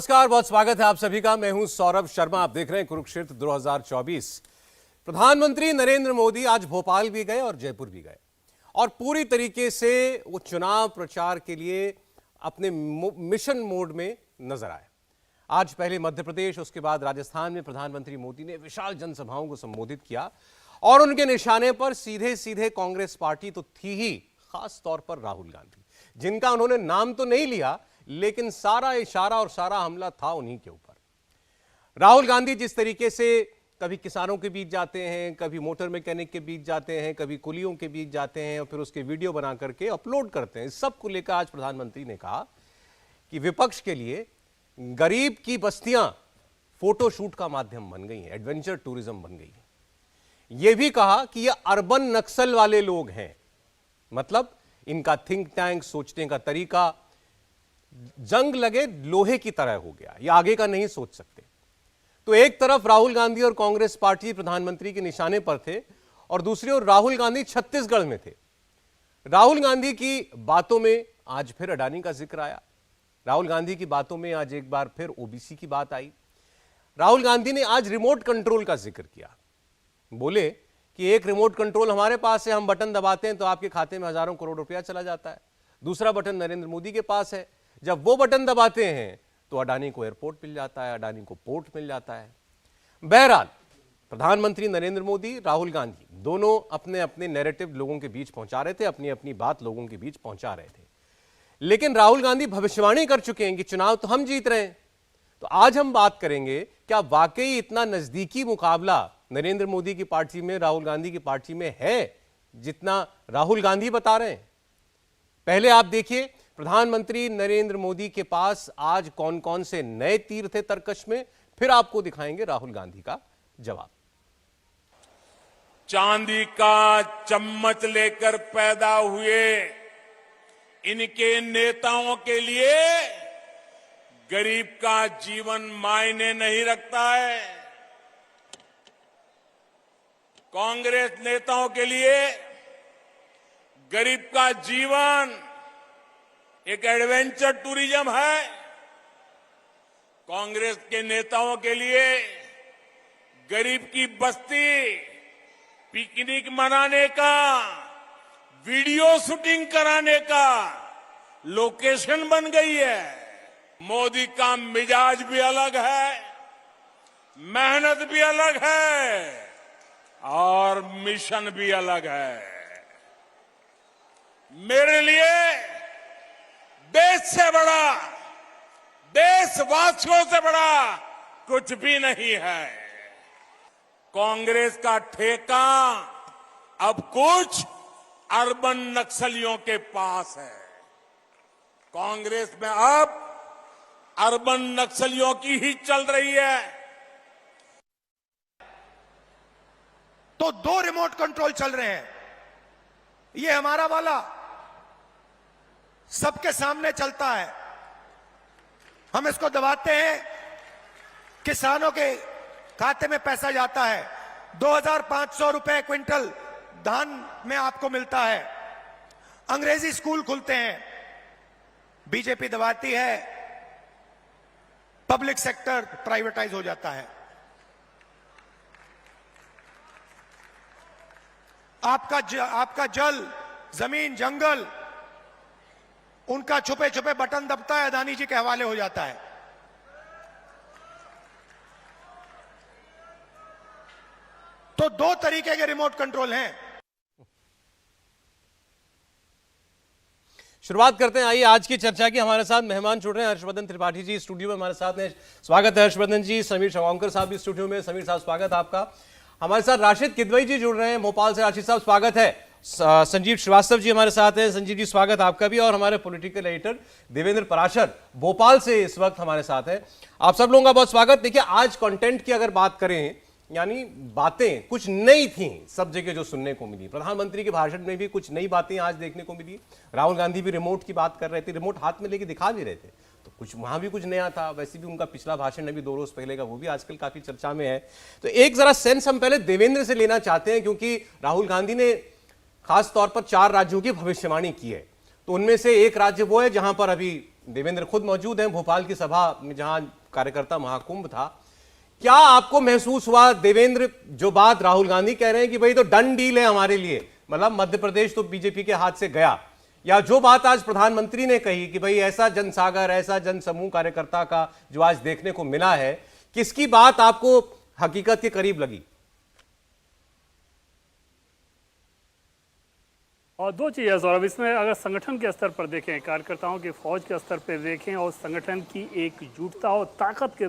नमस्कार, बहुत स्वागत है आप सभी का। मैं हूं सौरभ शर्मा, आप देख रहे हैं कुरुक्षेत्र 2024। प्रधानमंत्री नरेंद्र मोदी आज भोपाल भी गए और जयपुर भी गए और पूरी तरीके से वो चुनाव प्रचार के लिए अपने मिशन मोड में नजर आए। आज पहले मध्य प्रदेश, उसके बाद राजस्थान में प्रधानमंत्री मोदी ने विशाल जनसभाओं को संबोधित किया और उनके निशाने पर सीधे सीधे कांग्रेस पार्टी तो थी ही, खास तौर पर राहुल गांधी, जिनका उन्होंने नाम तो नहीं लिया लेकिन सारा इशारा और सारा हमला था उन्हीं के ऊपर। राहुल गांधी जिस तरीके से कभी किसानों के बीच जाते हैं, कभी मोटर मैकेनिक के बीच जाते हैं, कभी कुलियों के बीच जाते हैं और फिर उसके वीडियो बना करके अपलोड करते हैं, इस सब को लेकर आज प्रधानमंत्री ने कहा कि विपक्ष के लिए गरीब की बस्तियां फोटोशूट का माध्यम बन गई हैं, एडवेंचर टूरिज्म बन गई है। यह भी कहा कि ये अर्बन नक्सल वाले लोग हैं, मतलब इनका थिंक टैंक, सोचने का तरीका जंग लगे लोहे की तरह हो गया, ये आगे का नहीं सोच सकते। तो एक तरफ राहुल गांधी और कांग्रेस पार्टी प्रधानमंत्री के निशाने पर थे और दूसरी ओर राहुल गांधी छत्तीसगढ़ में थे। राहुल गांधी की बातों में आज फिर अडानी का जिक्र आया, राहुल गांधी की बातों में आज एक बार फिर ओबीसी की बात आई। राहुल गांधी ने आज रिमोट कंट्रोल का जिक्र किया, बोले कि एक रिमोट कंट्रोल हमारे पास है, हम बटन दबाते हैं तो आपके खाते में हजारों करोड़ रुपया चला जाता है। दूसरा बटन नरेंद्र मोदी के पास है, जब वो बटन दबाते हैं तो अडानी को एयरपोर्ट मिल जाता है, अडानी को पोर्ट मिल जाता है। बहरहाल प्रधानमंत्री नरेंद्र मोदी, राहुल गांधी दोनों अपने अपने नैरेटिव लोगों के बीच पहुंचा रहे थे, अपनी अपनी बात लोगों के बीच पहुंचा रहे थे। लेकिन राहुल गांधी भविष्यवाणी कर चुके हैं कि चुनाव तो हम जीत रहे हैं। तो आज हम बात करेंगे, क्या वाकई इतना नजदीकी मुकाबला नरेंद्र मोदी की पार्टी में, राहुल गांधी की पार्टी में है जितना राहुल गांधी बता रहे हैं। पहले आप देखिए प्रधानमंत्री नरेंद्र मोदी के पास आज कौन कौन से नए तीर थे तर्कश में, फिर आपको दिखाएंगे राहुल गांधी का जवाब। चांदी का चम्मच लेकर पैदा हुए इनके नेताओं के लिए गरीब का जीवन मायने नहीं रखता है। कांग्रेस नेताओं के लिए गरीब का जीवन एक एडवेंचर टूरिज्म है। कांग्रेस के नेताओं के लिए गरीब की बस्ती पिकनिक मनाने का, वीडियो शूटिंग कराने का लोकेशन बन गई है। मोदी का मिजाज भी अलग है, मेहनत भी अलग है और मिशन भी अलग है। मेरे लिए देश से बड़ा, देशवासियों से बड़ा कुछ भी नहीं है। कांग्रेस का ठेका अब कुछ अर्बन नक्सलियों के पास है। कांग्रेस में अब अर्बन नक्सलियों की ही चल रही है। तो 2 रिमोट कंट्रोल चल रहे हैं। ये हमारा वाला सबके सामने चलता है, हम इसको दबाते हैं, किसानों के खाते में पैसा जाता है। 2500 रुपए क्विंटल धान में आपको मिलता है। अंग्रेजी स्कूल खुलते हैं, बीजेपी दबाती है, पब्लिक सेक्टर प्राइवेटाइज हो जाता है। आपका जल, जमीन, जंगल, उनका छुपे छुपे बटन दबता है, अदानी जी के हवाले हो जाता है। तो 2 तरीके के रिमोट कंट्रोल हैं। शुरुआत करते हैं, आइए आज की चर्चा की। हमारे साथ मेहमान जुड़ रहे हैं, हर्षवर्धन त्रिपाठी जी स्टूडियो में हमारे साथ हैं। स्वागत है हर्षवर्धन जी। समीर शवांकर साहब भी स्टूडियो में। समीर साहब स्वागत है आपका। हमारे साथ राशिद किदवई जी जुड़ रहे हैं भोपाल से। राशिद साहब स्वागत है। संजीव श्रीवास्तव जी हमारे साथ हैं। संजीव जी स्वागत आपका भी। और हमारे पॉलिटिकल एडिटर देवेंद्र पराशर भोपाल से इस वक्त हमारे साथ हैं। आप सब लोगों का बहुत स्वागत। देखिए, आज कंटेंट की अगर बात करें, यानी बातें कुछ नई थी सब जगह जो सुनने को मिली। प्रधानमंत्री के भाषण में भी कुछ नई बातें आज देखने को मिली। राहुल गांधी भी रिमोट की बात कर रहे थे, रिमोट हाथ में लेके दिखा भी रहे थे, तो कुछ वहां भी कुछ नया था। वैसे भी उनका पिछला भाषण अभी 2 रोज पहले का, वो भी आजकल काफी चर्चा में है। तो एक जरा सेंस हम पहले देवेंद्र से लेना चाहते हैं, क्योंकि राहुल गांधी ने खास तौर पर 4 राज्यों की भविष्यवाणी की है। तो उनमें से एक राज्य वो है जहां पर अभी देवेंद्र खुद मौजूद हैं भोपाल की सभा में जहां कार्यकर्ता महाकुंभ था। क्या आपको महसूस हुआ देवेंद्र, जो बात राहुल गांधी कह रहे हैं कि भाई तो डन डील है हमारे लिए, मतलब मध्य प्रदेश तो बीजेपी के हाथ से गया, या जो बात आज प्रधानमंत्री ने कही कि भाई ऐसा जनसागर, ऐसा जनसमूह कार्यकर्ता का जो आज देखने को मिला है, किसकी बात आपको हकीकत के करीब लगी? और दो चीज़ें सौरभ, इसमें अगर संगठन के स्तर पर देखें, कार्यकर्ताओं के फौज के स्तर पर देखें और संगठन की एकजुटता और ताकत के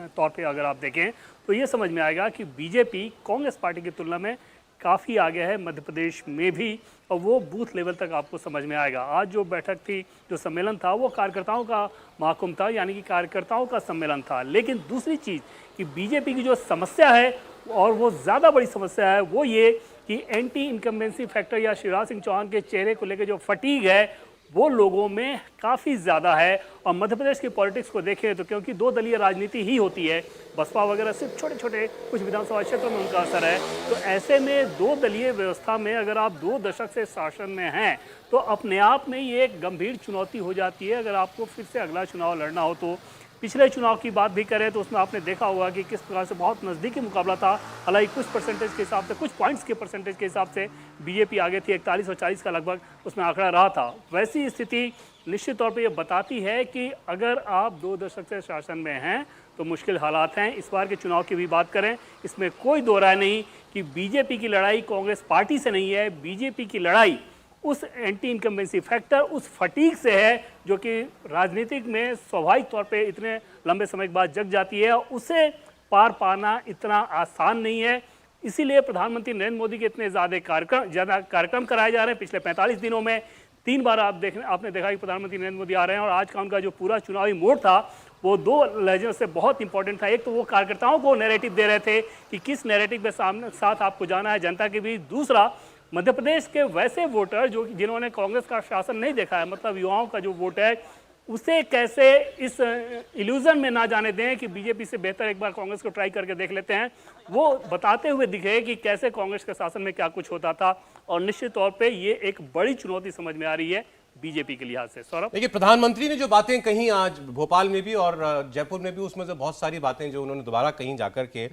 तौर पे अगर आप देखें तो ये समझ में आएगा कि बीजेपी कांग्रेस पार्टी की तुलना में काफ़ी आगे है मध्य प्रदेश में भी, और वो बूथ लेवल तक आपको समझ में आएगा। आज जो बैठक थी, जो सम्मेलन था, वो कार्यकर्ताओं का महाकुंभ था, यानी कि कार्यकर्ताओं का सम्मेलन था। लेकिन दूसरी चीज़ कि बीजेपी की जो समस्या है, और वो ज़्यादा बड़ी समस्या है, वो ये कि एंटी इनकम्बेंसी फैक्टर या शिवराज सिंह चौहान के चेहरे को लेकर जो फटीग है वो लोगों में काफ़ी ज़्यादा है। और मध्य प्रदेश की पॉलिटिक्स को देखें तो क्योंकि दो दलीय राजनीति ही होती है, बसपा वगैरह सिर्फ छोटे छोटे कुछ विधानसभा क्षेत्रों में उनका असर है, तो ऐसे में दो दलीय व्यवस्था में अगर आप 2 दशक से शासन में हैं तो अपने आप में ये एक गंभीर चुनौती हो जाती है अगर आपको फिर से अगला चुनाव लड़ना हो। तो पिछले चुनाव की बात भी करें तो उसमें आपने देखा होगा कि किस प्रकार से बहुत नज़दीकी मुकाबला था। हालांकि कुछ परसेंटेज के हिसाब से, कुछ पॉइंट्स के परसेंटेज के हिसाब से बीजेपी आगे थी, 41 और 40 का लगभग उसमें आंकड़ा रहा था। वैसी स्थिति निश्चित तौर पे ये बताती है कि अगर आप 2 दशक से शासन में हैं तो मुश्किल हालात हैं। इस बार के चुनाव की भी बात करें, इसमें कोई दो राय नहीं कि बीजेपी की लड़ाई कांग्रेस पार्टी से नहीं है। बीजेपी की लड़ाई उस एंटी इनकम्बेंसी फैक्टर, उस फटीग से है जो कि राजनीतिक में स्वाभाविक तौर पे इतने लंबे समय के बाद जग जाती है, और उसे पार पाना इतना आसान नहीं है। इसीलिए प्रधानमंत्री नरेंद्र मोदी के इतने ज़्यादा कार्यक्रम कराए जा रहे हैं। पिछले 45 दिनों में 3 बार आपने देखा कि प्रधानमंत्री नरेंद्र मोदी आ रहे हैं, और आज का उनका जो पूरा चुनावी मोड था वो 2 लहजों से बहुत इंपॉर्टेंट था। एक तो वो कार्यकर्ताओं को नैरेटिव दे रहे थे कि किस नैरेटिव के साथ आपको जाना है जनता के बीच। दूसरा, मध्य प्रदेश के वैसे वोटर जो जिन्होंने कांग्रेस का शासन नहीं देखा है, मतलब युवाओं का जो वोट है, उसे कैसे इस इल्यूजन में ना जाने दें कि बीजेपी से बेहतर एक बार कांग्रेस को ट्राई करके देख लेते हैं। वो बताते हुए दिखे कि कैसे कांग्रेस के शासन में क्या कुछ होता था, और निश्चित तौर पे ये एक बड़ी चुनौती समझ में आ रही है बीजेपी के लिहाज से। सौरभ, देखिए, प्रधानमंत्री ने जो बातें कही आज भोपाल में भी और जयपुर में भी, उसमें से बहुत सारी बातें जो उन्होंने दोबारा कहीं जाकर के,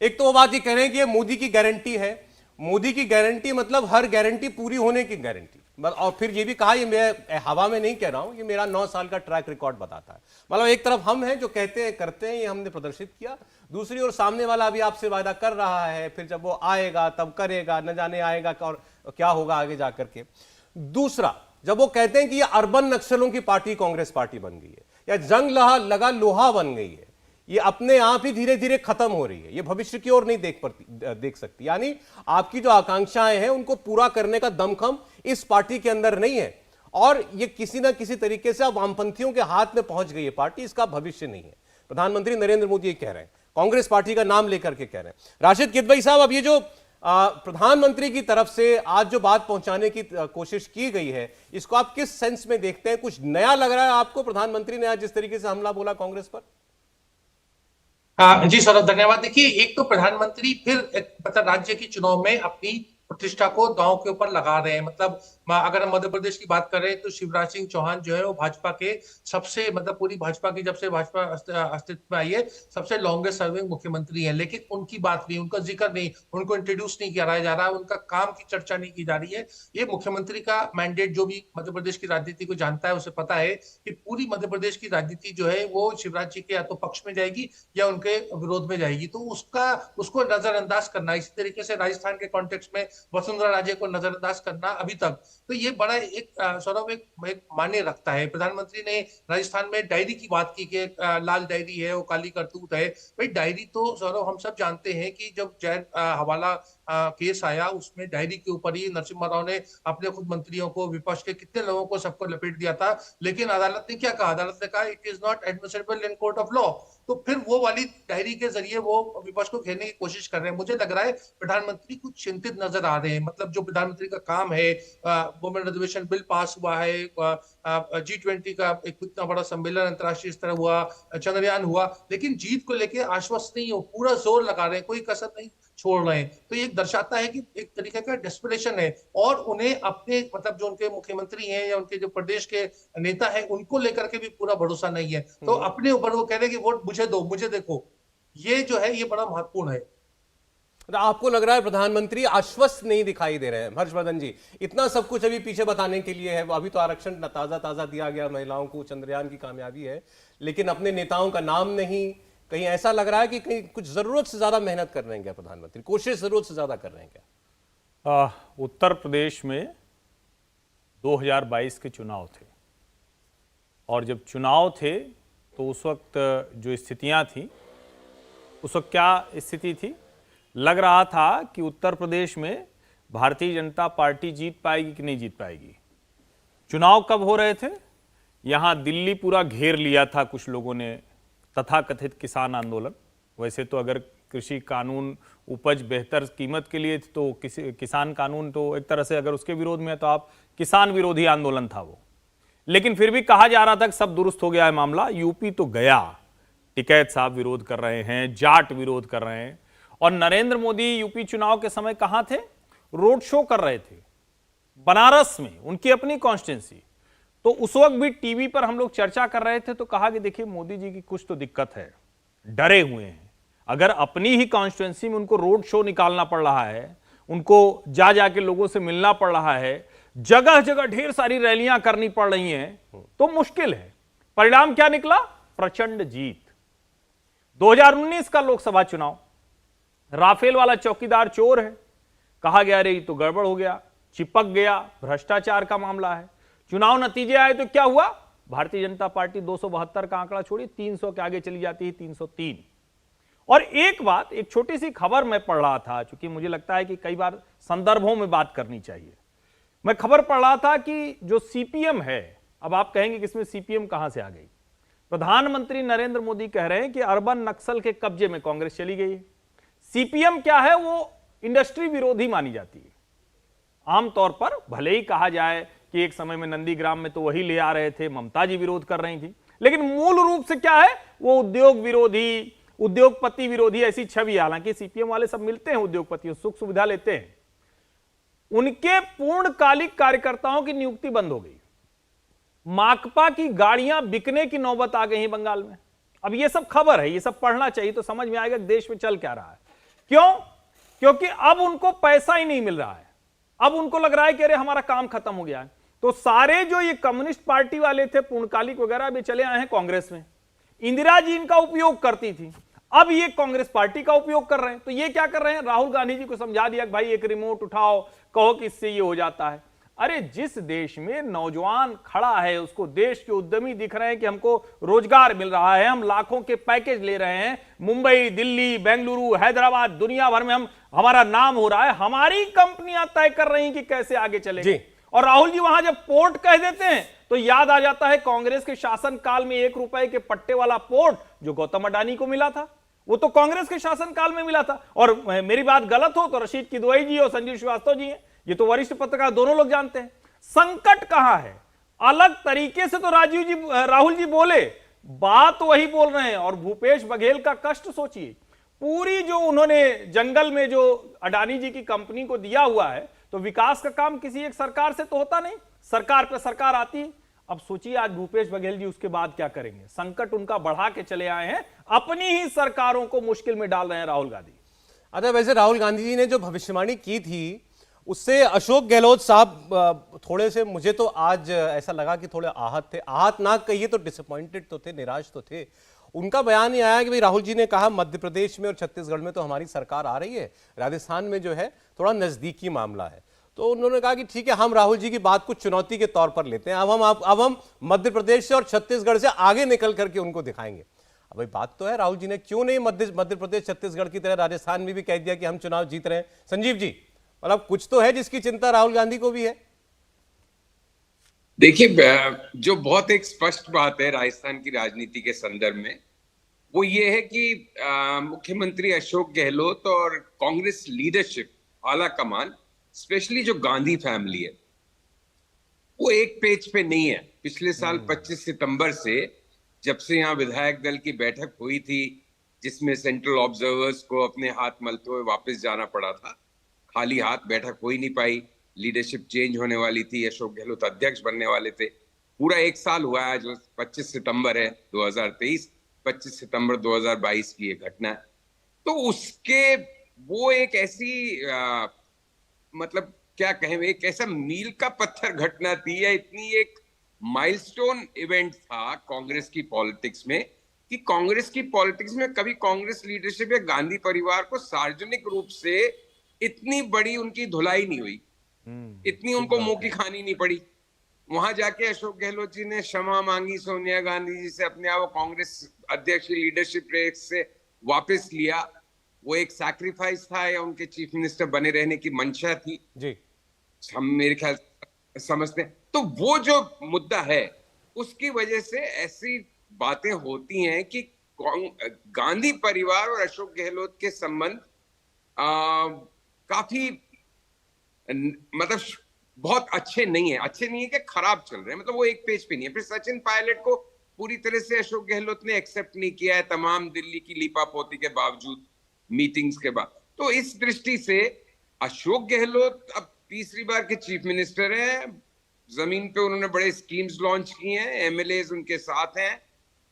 एक तो वो बात ये कह रहे हैं कि ये मोदी की गारंटी है। मोदी की गारंटी मतलब हर गारंटी पूरी होने की गारंटी, और फिर ये भी कहा, ये मैं हवा में नहीं कह रहा हूं, ये मेरा 9 साल का ट्रैक रिकॉर्ड बताता है। मतलब एक तरफ हम हैं जो कहते हैं करते हैं, ये हमने प्रदर्शित किया, दूसरी ओर सामने वाला अभी आपसे वादा कर रहा है, फिर जब वो आएगा तब करेगा, न जाने आएगा और क्या होगा आगे जाकर के। दूसरा, जब वो कहते हैं कि ये अर्बन नक्सलों की पार्टी कांग्रेस पार्टी बन गई है, या जंग लगा लोहा बन गई है, ये अपने आप ही धीरे धीरे खत्म हो रही है, ये भविष्य की ओर नहीं देख सकती। यानी आपकी जो आकांक्षाएं हैं उनको पूरा करने का दमखम इस पार्टी के अंदर नहीं है, और ये किसी ना किसी तरीके से अब वामपंथियों के हाथ में पहुंच गई है पार्टी, इसका भविष्य नहीं है। प्रधानमंत्री नरेंद्र मोदी ये कह रहे हैं, कांग्रेस पार्टी का नाम लेकर के कह रहे हैं। राशिद किदवई साहब, अब ये जो प्रधानमंत्री की तरफ से आज जो बात पहुंचाने की कोशिश की गई है, इसको आप किस सेंस में देखते हैं? कुछ नया लग रहा है आपको प्रधानमंत्री ने आज जिस तरीके से हमला बोला कांग्रेस पर? जी सौरभ, धन्यवाद। देखिए, एक तो प्रधानमंत्री फिर मतलब राज्य के चुनाव में अपनी प्रतिष्ठा को दांव के ऊपर लगा रहे हैं। मतलब अगर हम मध्य प्रदेश की बात करें तो शिवराज सिंह चौहान जो है वो भाजपा के सबसे, मतलब पूरी भाजपा की, जब से भाजपा अस्तित्व में आई है, सबसे लॉन्गेस्ट सर्विंग मुख्यमंत्री है। लेकिन उनकी बात नहीं, उनका जिक्र नहीं, उनको इंट्रोड्यूस नहीं कराया जा रहा है, उनका काम की चर्चा नहीं की जा रही है। ये मुख्यमंत्री का मैंडेट, जो भी मध्य प्रदेश की राजनीति को जानता है उसे पता है कि पूरी मध्य प्रदेश की राजनीति जो है वो शिवराज जी के या तो पक्ष में जाएगी या उनके विरोध में जाएगी, तो उसको नजरअंदाज करना, इसी तरीके से राजस्थान के कॉन्टेक्स्ट में वसुंधरा राजे को नजरअंदाज करना अभी तक, तो ये बड़ा एक सौरभ एक मान्य रखता है। प्रधानमंत्री ने राजस्थान में डायरी की बात की कि लाल डायरी है, वो काली करतूत है। भाई डायरी तो सौरभ हम सब जानते हैं कि जब जैन हवाला केस आया उसमें डायरी के ऊपर ही नरसिम्हा राव ने अपने खुद मंत्रियों को, विपक्ष के कितने लोगों को, सबको लपेट दिया था। लेकिन अदालत ने क्या कहा? अदालत ने कहा it is not admissible in court of law. तो फिर वो वाली डायरी के जरिए वो विपक्ष को घेरने की कोशिश कर रहे हैं। मुझे लग रहा है प्रधानमंत्री कुछ चिंतित नजर आ रहे हैं। मतलब जो प्रधानमंत्री का काम है, वुमेन रिजर्वेशन बिल पास हुआ है, G20 का एक इतना बड़ा सम्मेलन अंतर्राष्ट्रीय स्तर हुआ, चंद्रयान हुआ, लेकिन जीत को लेकर आश्वस्त नहीं हो, पूरा जोर लगा रहे हैं, कोई कसर नहीं छोड़ रहे हैं। तो एक दर्शाता है कि एक तरीके का डेस्परेशन है और उन्हें अपने मतलब जो उनके मुख्यमंत्री हैं या उनके जो प्रदेश के नेता हैं उनको लेकर के भी पूरा भरोसा नहीं है। तो अपने ऊपर वो कह रहे हैं कि वोट मुझे दो, मुझे देखो, ये जो है ये बड़ा महत्वपूर्ण है। तो आपको लग रहा है प्रधानमंत्री आश्वस्त नहीं दिखाई दे रहे हैं? हर्षवर्धन जी, इतना सब कुछ अभी पीछे बताने के लिए है, अभी तो आरक्षण ताजा ताजा दिया गया, महिलाओं को चंद्रयान की कामयाबी है, लेकिन अपने नेताओं का नाम नहीं। कहीं ऐसा लग रहा है कि कहीं कुछ जरूरत से ज्यादा मेहनत कर रहे हैं क्या प्रधानमंत्री? कोशिश जरूरत से ज्यादा कर रहे हैं क्या? उत्तर प्रदेश में 2022 के चुनाव थे और जब चुनाव थे तो उस वक्त जो स्थितियां थी, उस वक्त क्या स्थिति थी? लग रहा था कि उत्तर प्रदेश में भारतीय जनता पार्टी जीत पाएगी कि नहीं जीत पाएगी। चुनाव कब हो रहे थे? यहां दिल्ली पूरा घेर लिया था कुछ लोगों ने, तथाकथित किसान आंदोलन। वैसे तो अगर कृषि कानून उपज बेहतर कीमत के लिए तो किसान कानून तो एक तरह से अगर उसके विरोध में है तो आप किसान विरोधी आंदोलन था वो, लेकिन फिर भी कहा जा रहा था कि सब दुरुस्त हो गया है मामला। यूपी तो गया, टिकैत साहब विरोध कर रहे हैं, जाट विरोध कर रहे हैं, और नरेंद्र मोदी यूपी चुनाव के समय कहां थे? रोड शो कर रहे थे बनारस में, उनकी अपनी कॉन्स्टिट्यूंसी। तो उस वक्त भी टीवी पर हम लोग चर्चा कर रहे थे तो कहा कि देखिए मोदी जी की कुछ तो दिक्कत है, डरे हुए हैं। अगर अपनी ही कॉन्स्टिट्यूंसी में उनको रोड शो निकालना पड़ रहा है, उनको जा जाके लोगों से मिलना पड़ रहा है, जगह जगह ढेर सारी रैलियां करनी पड़ रही हैं, तो मुश्किल है। परिणाम क्या निकला? प्रचंड जीत। 2019 का लोकसभा चुनाव, राफेल वाला चौकीदार चोर है, कहा गया रे तो गड़बड़ हो गया, चिपक गया, भ्रष्टाचार का मामला है। चुनाव नतीजे आए तो क्या हुआ? भारतीय जनता पार्टी 272 का आंकड़ा छोड़ी 300 के आगे चली जाती है, 303। और एक बात, एक छोटी सी खबर मैं पढ़ रहा था, क्योंकि मुझे लगता है कि कई बार संदर्भों में बात करनी चाहिए। मैं खबर पढ़ रहा था कि जो सीपीएम है, अब आप कहेंगे कि इसमें सीपीएम कहां से आ गई? प्रधानमंत्री नरेंद्र मोदी कह रहे हैं कि अर्बन नक्सल के कब्जे में कांग्रेस चली गई है। सीपीएम क्या है? वो इंडस्ट्री विरोधी मानी जाती है आमतौर पर। भले ही कहा जाए कि एक समय में नंदीग्राम में तो वही ले आ रहे थे, ममता जी विरोध कर रही थी, लेकिन मूल रूप से क्या है? वो उद्योग विरोधी, उद्योगपति विरोधी ऐसी छवि। हालांकि सीपीएम वाले सब मिलते हैं उद्योगपतियों, सुख सुविधा लेते हैं। उनके पूर्णकालिक कार्यकर्ताओं की नियुक्ति बंद हो गई। माकपा की गाड़ियां बिकने की नौबत आ गई है बंगाल में। अब ये सब खबर है, ये सब पढ़ना चाहिए तो समझ में आएगा देश में चल क्या रहा है। क्यों? क्योंकि अब उनको पैसा ही नहीं मिल रहा है। अब उनको लग रहा है कि अरे हमारा काम खत्म हो गया है। तो सारे जो ये कम्युनिस्ट पार्टी वाले थे, पूर्णकालिक वगैरह, भी चले आए हैं कांग्रेस में। इंदिरा जी इनका उपयोग करती थी, अब ये कांग्रेस पार्टी का उपयोग कर रहे हैं। तो ये क्या कर रहे हैं? राहुल गांधी जी को समझा दिया कि भाई एक रिमोट उठाओ, कहो कि इससे ये हो जाता है। अरे जिस देश में नौजवान खड़ा है, उसको देश के उद्यमी दिख रहे हैं कि हमको रोजगार मिल रहा है, हम लाखों के पैकेज ले रहे हैं, मुंबई, दिल्ली, बेंगलुरु, हैदराबाद, दुनिया भर में हमारा नाम हो रहा है, हमारी कंपनियां तय कर रही हैं कि कैसे आगे चलेगी। और राहुल जी वहां जब पोर्ट कह देते हैं तो याद आ जाता है कांग्रेस के शासन काल में 1 रुपए के पट्टे वाला पोर्ट जो गौतम अडानी को मिला था, वो तो कांग्रेस के शासन काल में मिला था। और मेरी बात गलत हो तो रशीद किदवई जी और संजीव श्रीवास्तव जी हैं, ये तो वरिष्ठ पत्रकार दोनों लोग जानते हैं। संकट कहां है? अलग तरीके से तो राहुल जी बोले, बात वही बोल रहे हैं। और भूपेश बघेल का कष्ट सोचिए, पूरी जो उन्होंने जंगल में जो अडानी जी की कंपनी को दिया हुआ है, तो विकास का काम किसी एक सरकार से तो होता नहीं, सरकार पे सरकार आती है। अब सोचिए आज भूपेश बघेल जी उसके बाद क्या करेंगे? संकट उनका बढ़ा के चले आए हैं, अपनी ही सरकारों को मुश्किल में डाल रहे हैं राहुल गांधी। अच्छा, वैसे राहुल गांधी जी ने जो भविष्यवाणी की थी उससे अशोक गहलोत साहब थोड़े से, मुझे तो आज ऐसा लगा कि थोड़े आहत थे। आहत ना कहिए तो डिसअपॉइंटेड तो थे, निराश तो थे। उनका बयान ये आया कि भाई राहुल जी ने कहा मध्य प्रदेश में और छत्तीसगढ़ में तो हमारी सरकार आ रही है, राजस्थान में जो है थोड़ा नजदीकी मामला है। तो उन्होंने कहा कि ठीक है, हम राहुल जी की बात को चुनौती के तौर पर लेते हैं, अब हम मध्य प्रदेश से और छत्तीसगढ़ से आगे निकल करके उनको दिखाएंगे। अब भाई बात तो है, राहुल जी ने क्यों नहीं मध्य प्रदेश छत्तीसगढ़ की तरह राजस्थान में भी कह दिया कि हम चुनाव जीत रहे हैं? संजीव जी, मतलब कुछ तो है जिसकी चिंता राहुल गांधी को भी है। देखिए, जो बहुत एक स्पष्ट बात है राजस्थान की राजनीति के संदर्भ में, वो ये है कि मुख्यमंत्री अशोक गहलोत और कांग्रेस लीडरशिप, आला कमान, स्पेशली जो गांधी फैमिली है, वो एक पेज पे नहीं है। पिछले साल 25 सितंबर से, जब से यहाँ विधायक दल की बैठक हुई थी जिसमें सेंट्रल ऑब्जर्वर्स को अपने हाथ मलते हुए वापस जाना पड़ा था, खाली हाथ बैठक हो ही नहीं पाई, लीडरशिप चेंज होने वाली थी, अशोक गहलोत अध्यक्ष बनने वाले थे। पूरा 1 साल हुआ है, जो 25 सितंबर है 2023, 25 सितंबर 2022 की ये घटना है। तो उसके वो एक ऐसी मतलब क्या कहें, एक ऐसा मील का पत्थर घटना थी, या इतनी एक माइलस्टोन इवेंट था कांग्रेस की पॉलिटिक्स में, कि कांग्रेस की पॉलिटिक्स में कभी कांग्रेस लीडरशिप या गांधी परिवार को सार्वजनिक रूप से इतनी बड़ी उनकी धुलाई नहीं हुई, इतनी उनको मुंह की खानी नहीं पड़ी। वहां जाके अशोक गहलोत जी ने क्षमा मांगी सोनिया गांधी जी से, अपने आप कांग्रेस अध्यक्ष की लीडरशिप रेस से वापस लिया। वो एक सैक्रिफाइस था, या उनके चीफ मिनिस्टर बने रहने की मंशा थी जी, हम मेरे ख्याल समझते हैं। तो वो जो मुद्दा है, उसकी वजह से ऐसी बातें होती हैं कि गांधी परिवार और अशोक गहलोत के संबंध काफी मतलब बहुत अच्छे नहीं है, अच्छे नहीं है कि खराब चल रहे हैं, मतलब वो एक पेज पे नहीं है। फिर सचिन पायलट को पूरी तरह से अशोक गहलोत ने एक्सेप्ट नहीं किया है, तमाम दिल्ली की लीपापोती के बावजूद, मीटिंग्स के बाद। तो इस दृष्टि से अशोक गहलोत अब तीसरी बार के चीफ मिनिस्टर हैं, जमीन पे उन्होंने बड़े स्कीम्स लॉन्च किए हैं, एमएलए उनके साथ हैं,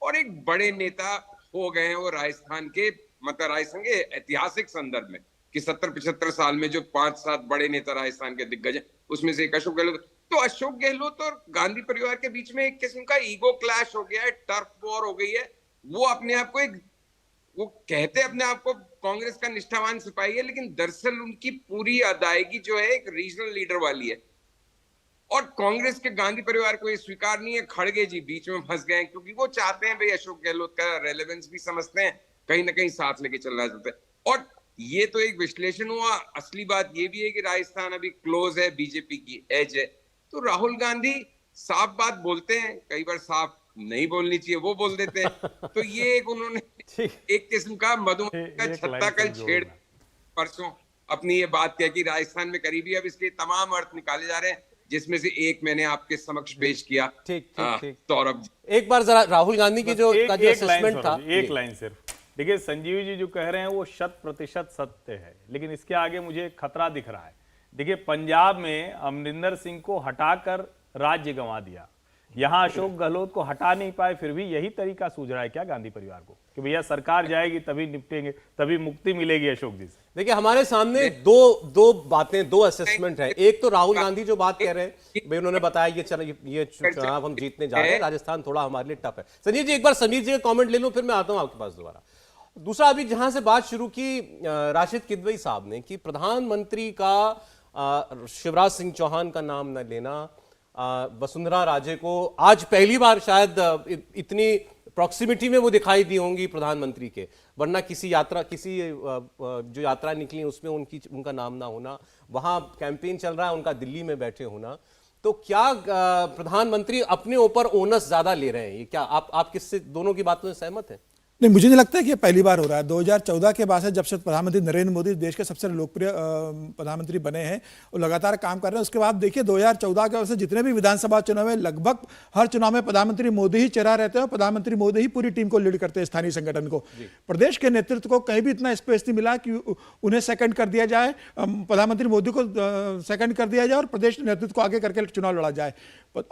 और एक बड़े नेता हो गए हैं वो राजस्थान के, मतलब राजस्थान के ऐतिहासिक संदर्भ में, कि 70-75 साल में जो 5-7 बड़े नेता राजस्थान के दिग्गज हैं, उसमें से एक अशोक गहलोत। तो अशोक गहलोत और गांधी परिवार के बीच में एक किस्म का ईगो क्लैश हो गया है, टर्फ वॉर हो गई है। वो अपने आप को वो कहते अपने आप को कांग्रेस का निष्ठावान सिपाही है, लेकिन दरअसल उनकी पूरी अदायगी जो है एक रीजनल लीडर वाली है, और कांग्रेस के गांधी परिवार को ये स्वीकार नहीं है। खड़गे जी बीच में फंस गए, क्योंकि वो चाहते हैं भाई अशोक गहलोत का रेलेवेंस भी समझते हैं, कहीं ना कहीं साथ लेके चलना चाहते हैं। और ये तो एक विश्लेषण हुआ, असली बात ये भी है कि राजस्थान अभी क्लोज है, बीजेपी की एज है। तो राहुल गांधी साफ बात बोलते हैं, कई बार साफ नहीं बोलनी चाहिए वो बोल देते हैं। तो ये एक उन्होंने एक किस्म का मधुमक्खी का छत्ता कल छेड़ परसों अपनी ये बात कह कि राजस्थान में करीबी, अब इसके तमाम अर्थ निकाले जा रहे हैं, जिसमें से एक मैंने आपके समक्ष पेश किया। ठीक सौरभ जी, एक बार जरा राहुल गांधी की जो असेसमेंट था, एक लाइन सिर्फ। देखिए संजीव जी जो कह रहे हैं वो 100% सत्य है, लेकिन इसके आगे मुझे एक खतरा दिख रहा है। देखिए पंजाब में अमरिंदर सिंह को हटाकर राज्य गंवा दिया, यहां अशोक गहलोत को हटा नहीं पाए, फिर भी यही तरीका सूझ रहा है क्या गांधी परिवार को कि भैया सरकार जाएगी तभी निपटेंगे, तभी मुक्ति मिलेगी अशोक जी से? देखिए हमारे सामने दो बातें, दो असेसमेंट है। एक तो राहुल गांधी जो बात कह रहे हैं, भाई उन्होंने बताया ये चुनाव हम जीतने जा रहे हैं, राजस्थान थोड़ा हमारे लिए टफ है। संजीव जी एक बार समीर जी का कमेंट ले लूं, फिर मैं आता हूं आपके पास दोबारा। दूसरा, अभी जहां से बात शुरू की राशिद किदवई साहब ने कि प्रधानमंत्री का शिवराज सिंह चौहान का नाम न लेना, वसुंधरा राजे को आज पहली बार शायद इतनी प्रॉक्सिमिटी में वो दिखाई दी होंगी प्रधानमंत्री के, वरना किसी जो यात्रा निकली उसमें उनका नाम ना होना, वहां कैंपेन चल रहा है उनका दिल्ली में बैठे होना। तो क्या प्रधानमंत्री अपने ऊपर ओनस ज्यादा ले रहे हैं? ये क्या आप किससे दोनों की बातों से सहमत हैं? नहीं, मुझे नहीं लगता है कि ये पहली बार हो रहा है। 2014 के बाद से जब से प्रधानमंत्री नरेंद्र मोदी देश के सबसे लोकप्रिय प्रधानमंत्री बने हैं और लगातार काम कर रहे हैं, उसके बाद देखिए 2014 के बाद से जितने भी विधानसभा चुनाव है, लगभग हर चुनाव में प्रधानमंत्री मोदी ही चेहरा रहते हैं और प्रधानमंत्री मोदी ही पूरी टीम को लीड करते हैं, स्थानीय संगठन को। प्रदेश के नेतृत्व को कहीं भी इतना स्पेस नहीं मिला कि उन्हें सेकंड कर दिया जाए, प्रधानमंत्री मोदी को सेकंड कर दिया जाए और प्रदेश नेतृत्व को आगे करके चुनाव लड़ा जाए।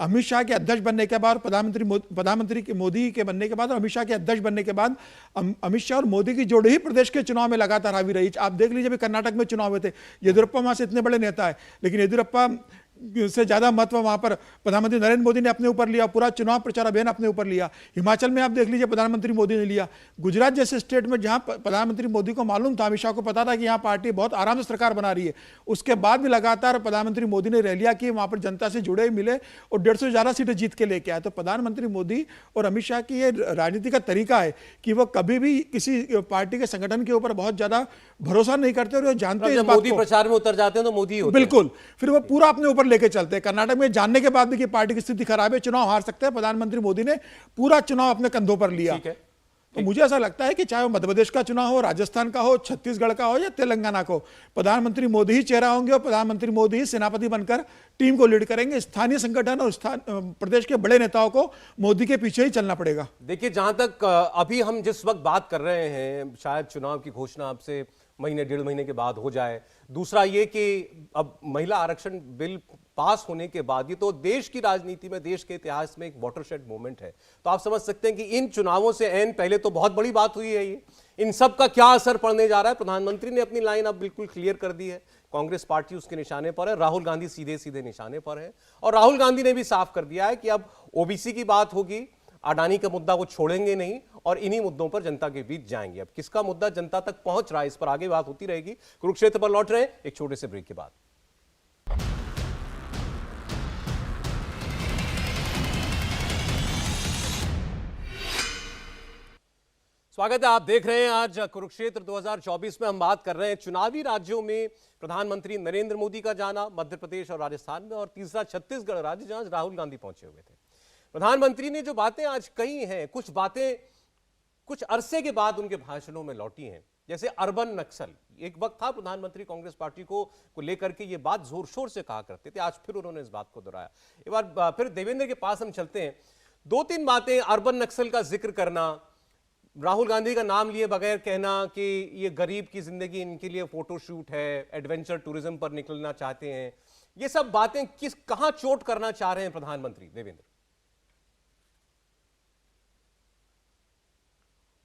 अमित शाह के अध्यक्ष बनने के बाद, प्रधानमंत्री मोदी के बनने के बाद और अमित शाह के अध्यक्ष बनने के बाद अमित शाह और मोदी की जोड़ी ही प्रदेश के चुनाव में लगातार हावी रही। आप देख लीजिए, अभी कर्नाटक में चुनाव हुए थे, येदियुरप्पा वहां से इतने बड़े नेता है, लेकिन येदियुरप्पा से ज्यादा महत्व वहां पर प्रधानमंत्री नरेंद्र मोदी ने अपने ऊपर लिया, पूरा चुनाव प्रचार अभियान अपने ऊपर लिया। हिमाचल में आप देख लीजिए, प्रधानमंत्री मोदी ने लिया। गुजरात जैसे स्टेट में जहां प्रधानमंत्री मोदी को मालूम था, अमित शाह को पता था कि यहाँ पार्टी बहुत आराम से सरकार बना रही है, उसके बाद भी लगातार प्रधानमंत्री मोदी ने रैलियां की, वहां पर जनता से जुड़े मिले और 150 से ज्यादा सीटें जीत के लेके आए। तो प्रधानमंत्री मोदी और अमित शाह की ये राजनीति का तरीका है कि वो कभी भी किसी पार्टी के संगठन के ऊपर बहुत ज्यादा भरोसा नहीं करते और जानते हैं मोदी प्रचार में उतर जाते हैं तो मोदी होते हैं। बिल्कुल, फिर वो पूरा अपने ऊपर लेके चलते हैं। कर्नाटक में जानने के बाद भी कि पार्टी की स्थिति खराब है, चुनाव हार सकते हैं, प्रधानमंत्री मोदी ने पूरा चुनाव अपने कंधों पर लिया। तो मुझे ऐसा लगता है कि चाहे वो मध्य प्रदेश का चुनाव हो, राजस्थान का हो, छत्तीसगढ़ का हो या तेलंगाना का हो, प्रधानमंत्री मोदी ही चेहरा होंगे और प्रधानमंत्री मोदी ही सेनापति बनकर टीम को लीड करेंगे। स्थानीय संगठन और प्रदेश के बड़े नेताओं को मोदी के पीछे ही चलना पड़ेगा। देखिए, जहां तक अभी हम जिस वक्त बात कर रहे हैं, शायद चुनाव की घोषणा आपसे महीने 1.5 महीने के बाद हो जाए। दूसरा ये कि अब महिला आरक्षण बिल पास होने के बाद, ये तो देश की राजनीति में, देश के इतिहास में एक वाटरशेड मोमेंट है। तो आप समझ सकते हैं कि इन चुनावों से एन पहले तो बहुत बड़ी बात हुई है ये, इन सब का क्या असर पड़ने जा रहा है। प्रधानमंत्री ने अपनी लाइन अब बिल्कुल क्लियर कर दी है, कांग्रेस पार्टी उसके निशाने पर है, राहुल गांधी सीधे सीधे निशाने पर है। और राहुल गांधी ने भी साफ कर दिया है कि अब ओबीसी की बात होगी, अडानी का मुद्दा वो छोड़ेंगे नहीं और इन्हीं मुद्दों पर जनता के बीच जाएंगे। अब किसका मुद्दा जनता तक पहुंच रहा है, इस पर आगे बात होती रहेगी। कुरुक्षेत्र पर लौट रहे हैं एक छोटे से ब्रेक के बाद। स्वागत है, आप देख रहे हैं आज कुरुक्षेत्र 2024 में हम बात कर रहे हैं चुनावी राज्यों में प्रधानमंत्री नरेंद्र मोदी का जाना, मध्य प्रदेश और राजस्थान में, और तीसरा छत्तीसगढ़ राज्य जहां राहुल गांधी पहुंचे हुए थे। प्रधानमंत्री ने जो बातें आज कही हैं, कुछ बातें कुछ अरसे के बाद उनके भाषणों में लौटी हैं, जैसे अर्बन नक्सल। एक वक्त था प्रधानमंत्री कांग्रेस पार्टी को लेकर के ये बात जोर शोर से कहा करते थे, आज फिर उन्होंने इस बात को दोहराया। एक बार फिर देवेंद्र के पास हम चलते हैं। 2-3 बातें, अर्बन नक्सल का जिक्र करना, राहुल गांधी का नाम लिए बगैर कहना कि ये गरीब की जिंदगी इनके लिए फोटोशूट है, एडवेंचर टूरिज्म पर निकलना चाहते हैं, ये सब बातें कहां चोट करना चाह रहे हैं प्रधानमंत्री देवेंद्र?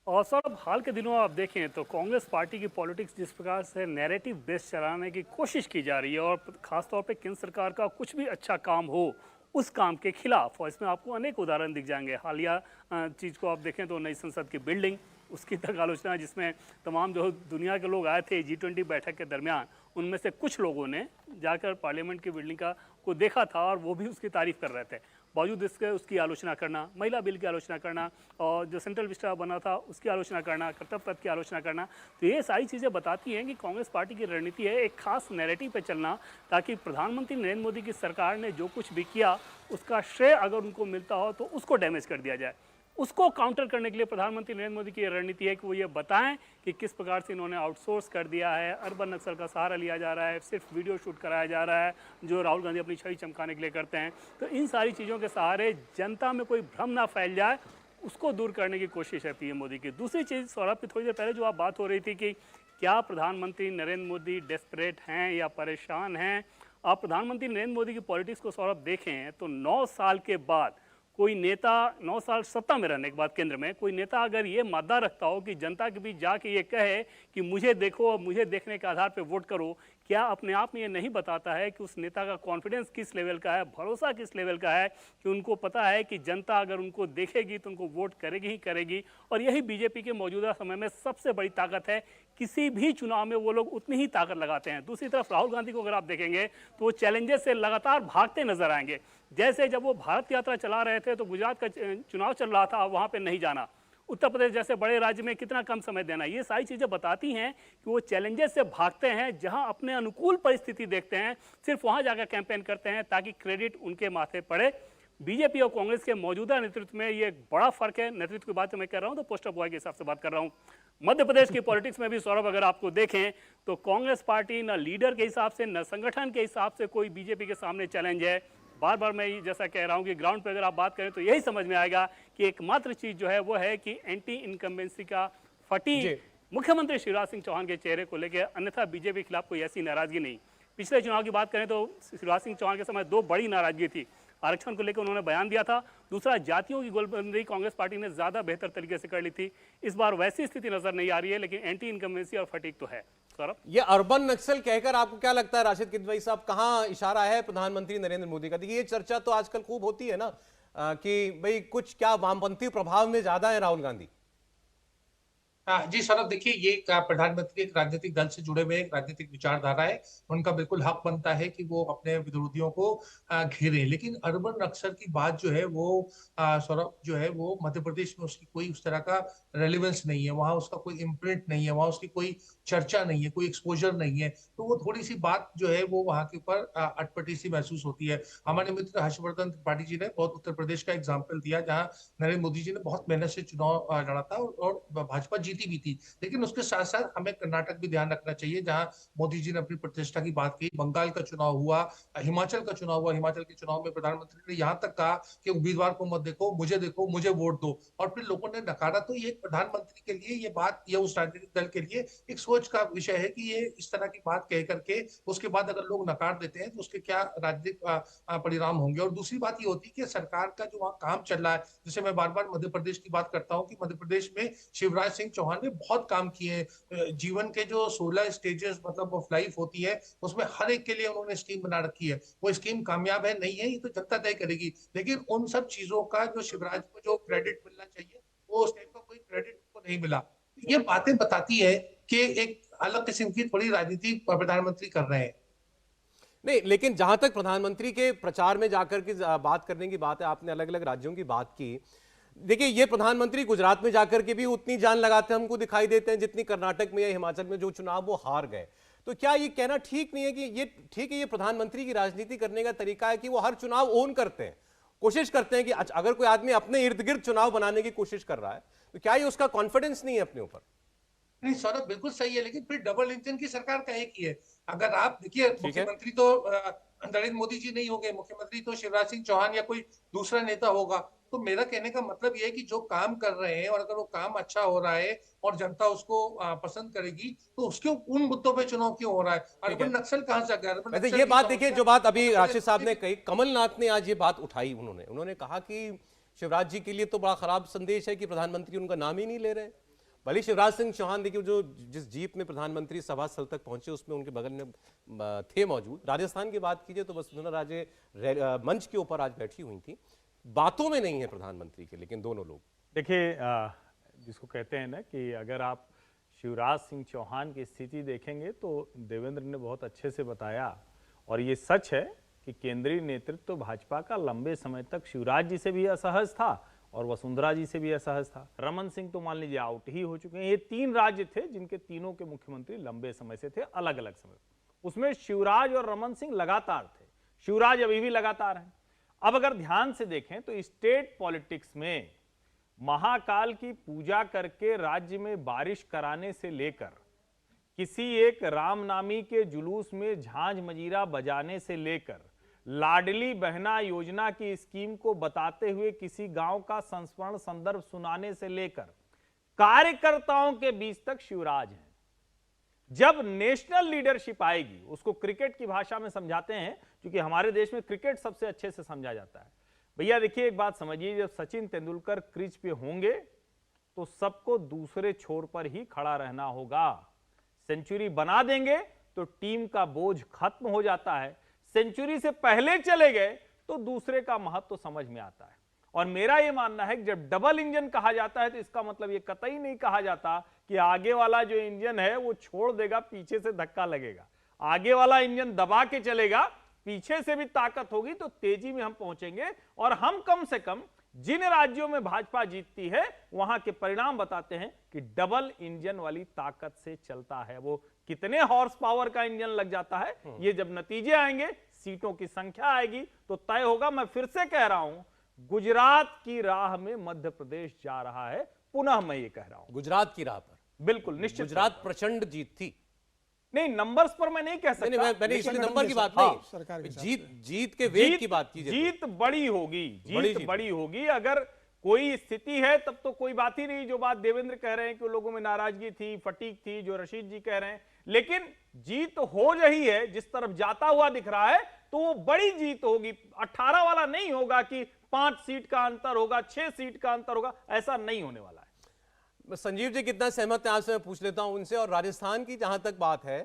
और सर, अब हाल के दिनों आप देखें तो कांग्रेस पार्टी की पॉलिटिक्स जिस प्रकार से नैरेटिव बेस चलाने की कोशिश की जा रही है, और खासतौर पे केंद्र सरकार का कुछ भी अच्छा काम हो उस काम के खिलाफ, और इसमें आपको अनेक उदाहरण दिख जाएंगे। हालिया चीज़ को आप देखें तो नई संसद की बिल्डिंग, उसकी तक आलोचना, जिसमें तमाम जो दुनिया के लोग आए थे G20 बैठक के दरमियान, उनमें से कुछ लोगों ने जाकर पार्लियामेंट की बिल्डिंग को देखा था और वो भी उसकी तारीफ कर रहे थे। बावजूद इसके उसकी आलोचना करना, महिला बिल की आलोचना करना, और जो सेंट्रल विस्टा बना था उसकी आलोचना करना, कर्तव्य पथ की आलोचना करना, तो ये सारी चीज़ें बताती हैं कि कांग्रेस पार्टी की रणनीति है एक खास नैरेटिव पे चलना, ताकि प्रधानमंत्री नरेंद्र मोदी की सरकार ने जो कुछ भी किया उसका श्रेय अगर उनको मिलता हो तो उसको डैमेज कर दिया जाए। उसको काउंटर करने के लिए प्रधानमंत्री नरेंद्र मोदी की रणनीति है कि वो ये बताएं कि किस प्रकार से इन्होंने आउटसोर्स कर दिया है, अर्बन नक्सल का सहारा लिया जा रहा है, सिर्फ वीडियो शूट कराया जा रहा है जो राहुल गांधी अपनी छवि चमकाने के लिए करते हैं। तो इन सारी चीज़ों के सहारे जनता में कोई भ्रम ना फैल जाए, उसको दूर करने की कोशिश है पीएम मोदी की। दूसरी चीज़, सौरभ की थोड़ी देर पहले जो आप बात हो रही थी कि क्या प्रधानमंत्री नरेंद्र मोदी डेस्परेट हैं या परेशान हैं, आप प्रधानमंत्री नरेंद्र मोदी की पॉलिटिक्स को सौरभ देखें तो 9 साल के बाद कोई नेता, 9 साल सत्ता में रहने के बाद केंद्र में कोई नेता अगर ये मादा रखता हो कि जनता के बीच जाके ये कहे कि मुझे देखो, मुझे देखने के आधार पे वोट करो, क्या अपने आप में ये नहीं बताता है कि उस नेता का कॉन्फिडेंस किस लेवल का है, भरोसा किस लेवल का है, कि उनको पता है कि जनता अगर उनको देखेगी तो उनको वोट करेगी ही करेगी। और यही बीजेपी के मौजूदा समय में सबसे बड़ी ताकत है, किसी भी चुनाव में वो लोग उतनी ही ताकत लगाते हैं। दूसरी तरफ राहुल गांधी को अगर आप देखेंगे तो वो चैलेंजेस से लगातार भागते नजर आएंगे। जैसे जब वो भारत यात्रा चला रहे थे तो गुजरात का चुनाव चल रहा था, वहाँ पे नहीं जाना, उत्तर प्रदेश जैसे बड़े राज्य में कितना कम समय देना, ये सारी चीज़ें बताती हैं कि वो चैलेंजेस से भागते हैं। जहां अपने अनुकूल परिस्थिति देखते हैं सिर्फ वहां जाकर कैंपेन करते हैं ताकि क्रेडिट उनके माथे पड़े। बीजेपी और कांग्रेस के मौजूदा नेतृत्व में ये एक बड़ा फर्क है। नेतृत्व की बात मैं कर रहा हूं तो पोस्टर बॉय के हिसाब से बात कर रहा हूं। मध्य प्रदेश की पॉलिटिक्स में भी सौरभ अगर आपको देखें तो कांग्रेस पार्टी न लीडर के हिसाब से न संगठन के हिसाब से कोई बीजेपी के सामने चैलेंज है। बार बार मैं जैसा कह रहा हूं कि ग्राउंड पर अगर आप बात करें तो यही समझ में आएगा कि एकमात्र चीज जो है वो है कि एंटी इनकम्बेंसी का फटीग मुख्यमंत्री शिवराज सिंह चौहान के चेहरे को लेकर, अन्यथा बीजेपी के खिलाफ कोई ऐसी नाराजगी नहीं। पिछले चुनाव की बात करें तो शिवराज सिंह चौहान के समय 2 बड़ी नाराजगी थी। आरक्षण को लेकर उन्होंने बयान दिया था, दूसरा जातियों की गोलबंदी कांग्रेस पार्टी ने ज्यादा बेहतर तरीके से कर ली थी। इस बार वैसी स्थिति नजर नहीं आ रही है, लेकिन एंटी इनकम्बेंसी और फटीग तो है। सौरभ, ये अर्बन नक्सल कहकर आपको क्या लगता है राशिद किदवई साहब, कहां इशारा है प्रधानमंत्री नरेंद्र मोदी का? देखिए ये चर्चा तो आजकल खूब होती है ना कि भाई कुछ क्या वामपंथी प्रभाव में ज्यादा है राहुल गांधी। जी सौरभ, देखिए ये प्रधानमंत्री एक राजनीतिक दल से जुड़े हुए एक राजनीतिक विचारधारा है, उनका बिल्कुल हक बनता है कि वो अपने विरोधियों को घेरे। लेकिन अर्बन नक्सल की बात जो है वो सौरभ जो है वो मध्य प्रदेश में उसकी कोई उस तरह का रेलिवेंस नहीं है, वहां उसका कोई इम्प्रिंट नहीं है, वहां उसकी कोई चर्चा नहीं है, कोई एक्सपोजर नहीं है। तो वो थोड़ी सी बात जो है वो वहां के ऊपर अटपटी सी महसूस होती है। हमारे मित्र हर्षवर्धन त्रिपाठी जी ने बहुत उत्तर प्रदेश का एग्जाम्पल दिया जहाँ नरेंद्र मोदी जी ने बहुत मेहनत से चुनाव लड़ा था और भाजपा जीती भी थी। लेकिन उसके साथ साथ हमें कर्नाटक भी ध्यान रखना चाहिए जहां मोदी जी ने अपनी प्रतिष्ठा की बात की। बंगाल का चुनाव हुआ, हिमाचल का चुनाव हुआ, हिमाचल के चुनाव में प्रधानमंत्री ने यहां तक कहा कि उम्मीदवार को मत देखो, मुझे वोट दो, और फिर लोगों ने नकारा। तो ये प्रधानमंत्री के लिए ये बात, ये उस राजनीतिक दल के लिए एक सोच का विषय है कि ये इस तरह की बात कह करके उसके बाद अगर लोग नकार देते हैं तो उसके क्या राजनीतिक परिणाम होंगे। और दूसरी बात ये होती है कि सरकार का जो वहाँ काम चल रहा है, जैसे मैं बार बार मध्य प्रदेश की बात करता हूँ कि मध्य प्रदेश में शिवराज सिंह चौहान ने बहुत काम किए हैं। जीवन के जो 16 स्टेजेस मतलब ऑफ लाइफ होती है, उसमें हर एक के लिए उन्होंने स्कीम बना रखी है। वो स्कीम कामयाब है नहीं है ये तो जनता तय करेगी, लेकिन उन सब चीजों का जो शिवराज को जो क्रेडिट मिलना चाहिए वो उस टाइम का कोई क्रेडिट उनको नहीं मिला। ये बातें बताती है कि एक अलग किस्म की थोड़ी राजनीति प्रधानमंत्री कर रहे हैं। नहीं, लेकिन जहां तक प्रधानमंत्री के प्रचार में जाकर के बात करने की बात है, आपने अलग अलग राज्यों की बात की। देखिए, ये प्रधानमंत्री गुजरात में जाकर के भी उतनी जान लगाते हमको दिखाई देते हैं जितनी कर्नाटक में या हिमाचल में जो चुनाव वो हार गए। तो क्या ये कहना ठीक नहीं है कि ये ठीक है, ये प्रधानमंत्री की राजनीति करने का तरीका है कि वो हर चुनाव ओन करते हैं, कोशिश करते हैं कि अगर कोई आदमी अपने इर्द गिर्द चुनाव बनाने की कोशिश कर रहा है तो क्या ये उसका कॉन्फिडेंस नहीं है अपने ऊपर? नहीं सौरभ, बिल्कुल सही है, लेकिन फिर डबल इंजन की सरकार काहे की है? अगर आप देखिए, मुख्यमंत्री तो नरेंद्र मोदी जी नहीं होंगे, मुख्यमंत्री तो शिवराज सिंह चौहान या कोई दूसरा नेता होगा। तो मेरा कहने का मतलब ये है कि जो काम कर रहे हैं और अगर वो काम अच्छा हो रहा है और जनता उसको पसंद करेगी तो उसके उन मुद्दों पे चुनाव क्यों हो रहा है? अर्बन नक्सल कहां से आ गया? अर्बन वैसे नक्सल ये की बात देखिए, समस्या जो बात अभी राशिद साहब ने कही, कमलनाथ ने आज ये बात उठाई। उन्होंने कहा कि शिवराज जी के लिए तो बड़ा खराब संदेश है कि प्रधानमंत्री उनका नाम ही नहीं ले रहे। भले शिवराज सिंह चौहान देखिए, जो जिस जीप में प्रधानमंत्री सभा स्थल तक पहुंचे उसमें उनके बगल में थे मौजूद। राजस्थान की बात कीजिए तो वसुंधरा राजे मंच के ऊपर आज बैठी हुई थी। बातों में नहीं है प्रधानमंत्री के, लेकिन दोनों लोग देखिए, जिसको कहते हैं ना कि अगर आप शिवराज सिंह चौहान की स्थिति देखेंगे तो देवेंद्र ने बहुत अच्छे से बताया, और ये सच है कि केंद्रीय नेतृत्व तो भाजपा का लंबे समय तक शिवराज जी से भी असहज था और वसुंधरा जी से भी असहज था। रमन सिंह तो मान लीजिए आउट ही हो चुके हैं। ये 3 राज्य थे जिनके तीनों के मुख्यमंत्री लंबे समय से थे, अलग अलग समय। उसमें शिवराज और रमन सिंह लगातार थे, शिवराज अभी भी लगातार हैं। अब अगर ध्यान से देखें तो स्टेट पॉलिटिक्स में महाकाल की पूजा करके राज्य में बारिश कराने से लेकर किसी एक रामनामी के जुलूस में झांझ मजीरा बजाने से लेकर लाडली बहना योजना की स्कीम को बताते हुए किसी गांव का संस्मरण संदर्भ सुनाने से लेकर कार्यकर्ताओं के बीच तक शिवराज हैं। जब नेशनल लीडरशिप आएगी, उसको क्रिकेट की भाषा में समझाते हैं, क्योंकि हमारे देश में क्रिकेट सबसे अच्छे से समझा जाता है। भैया देखिए, एक बात समझिए, जब सचिन तेंदुलकर क्रीज पे होंगे तो सबको दूसरे छोर पर ही खड़ा रहना होगा। सेंचुरी बना देंगे तो टीम का बोझ खत्म हो जाता है, सेंचुरी से पहले चले गए तो दूसरे का महत्व तो समझ में आता है। और मेरा यह मानना है कि जब डबल इंजन कहा जाता है तो इसका मतलब यह कतई नहीं कहा जाता कि आगे वाला जो इंजन है वो छोड़ देगा, पीछे से धक्का लगेगा। आगे वाला इंजन दबा के चलेगा, पीछे से भी ताकत होगी तो तेजी में हम पहुंचेंगे। और हम कम से कम जिन राज्यों में भाजपा जीतती है वहां के परिणाम बताते हैं कि डबल इंजन वाली ताकत से चलता है। वो कितने हॉर्स पावर का इंजन लग जाता है, ये जब नतीजे आएंगे, सीटों की संख्या आएगी तो तय होगा। मैं फिर से कह रहा हूं, गुजरात की राह में मध्य प्रदेश जा रहा है। पुनः मैं ये कह रहा हूं, गुजरात की राह पर बिल्कुल निश्चित गुजरात प्रचंड जीत थी। नहीं, नंबर्स पर मैं नहीं कह सकता। मैंने इसलिए नंबर की बात नहीं, जीत के वेग की बात कीजिए। जीत बड़ी होगी, जीत बड़ी होगी। अगर कोई स्थिति है तब तो कोई बात ही नहीं। जो बात देवेंद्र कह रहे हैं कि लोगों में नाराजगी थी, फटीक थी, जो रशीद जी कह रहे हैं, लेकिन जीत हो रही है, जिस तरफ जाता हुआ दिख रहा है तो वो बड़ी जीत होगी। 18 वाला नहीं होगा कि 5 सीट का अंतर होगा, 6 सीट का अंतर होगा, ऐसा नहीं होने वाला है। संजीव जी कितना सहमत है आपसे मैं पूछ लेता हूं उनसे। और राजस्थान की जहां तक बात है,